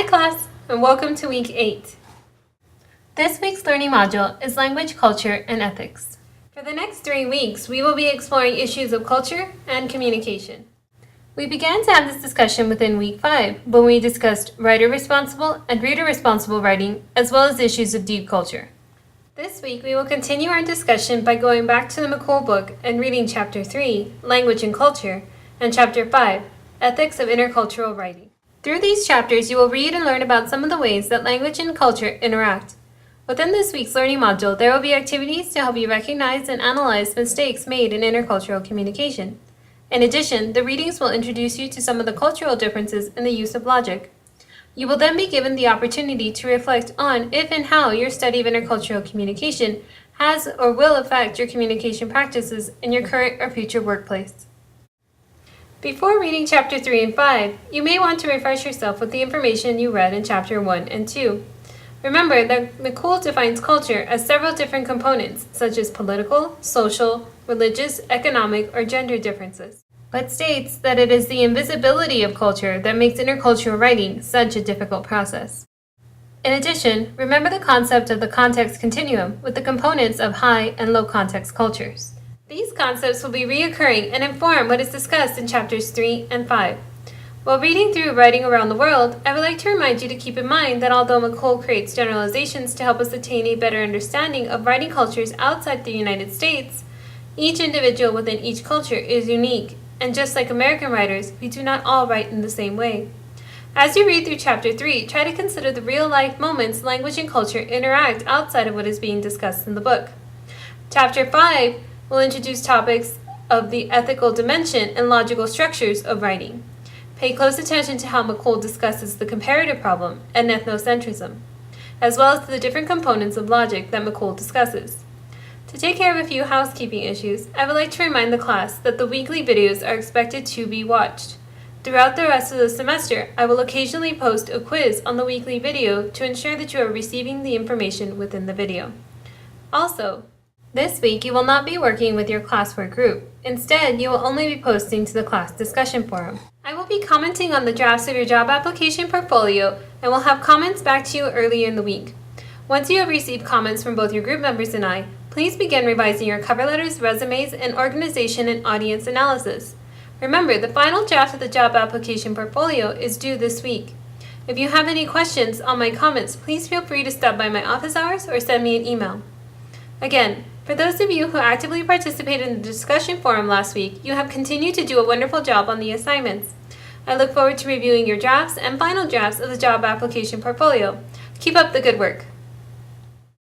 class, and welcome to week 8. This week's learning module is Language, Culture, and Ethics. For the next 3 weeks, we will be exploring issues of culture and communication. We began to have this discussion within week 5 when we discussed writer-responsible and reader-responsible writing, as well as issues of deep culture. This week, we will continue our discussion by going back to the McCool book and reading Chapter 3, Language and Culture, and Chapter 5, Ethics of Intercultural Writing. Through these chapters, you will read and learn about some of the ways that language and culture interact. Within this week's learning module, there will be activities to help you recognize and analyze mistakes made in intercultural communication. In addition, the readings will introduce you to some of the cultural differences in the use of logic. You will then be given the opportunity to reflect on if and how your study of intercultural communication has or will affect your communication practices in your current or future workplace. Before reading Chapter 3 and 5, you may want to refresh yourself with the information you read in Chapter 1 and 2. Remember that McCool defines culture as several different components, such as political, social, religious, economic, or gender differences, but states that it is the invisibility of culture that makes intercultural writing such a difficult process. In addition, remember the concept of the context continuum with the components of high and low context cultures. These concepts will be reoccurring and inform what is discussed in Chapters 3 and 5. While reading through Writing Around the World, I would like to remind you to keep in mind that although McCool creates generalizations to help us attain a better understanding of writing cultures outside the United States, each individual within each culture is unique, and just like American writers, we do not all write in the same way. As you read through Chapter 3, try to consider the real-life moments language and culture interact outside of what is being discussed in the book. Chapter 5 will introduce topics of the ethical dimension and logical structures of writing. Pay close attention to how McCool discusses the comparative problem and ethnocentrism, as well as to the different components of logic that McCool discusses. To take care of a few housekeeping issues, I would like to remind the class that the weekly videos are expected to be watched. Throughout the rest of the semester, I will occasionally post a quiz on the weekly video to ensure that you are receiving the information within the video. Also, this week, you will not be working with your classwork group. Instead, you will only be posting to the class discussion forum. I will be commenting on the drafts of your job application portfolio and will have comments back to you earlier in the week. Once you have received comments from both your group members and I, please begin revising your cover letters, resumes, and organization and audience analysis. Remember, the final draft of the job application portfolio is due this week. If you have any questions on my comments, please feel free to stop by my office hours or send me an email. Again, for those of you who actively participated in the discussion forum last week, you have continued to do a wonderful job on the assignments. I look forward to reviewing your drafts and final drafts of the job application portfolio. Keep up the good work.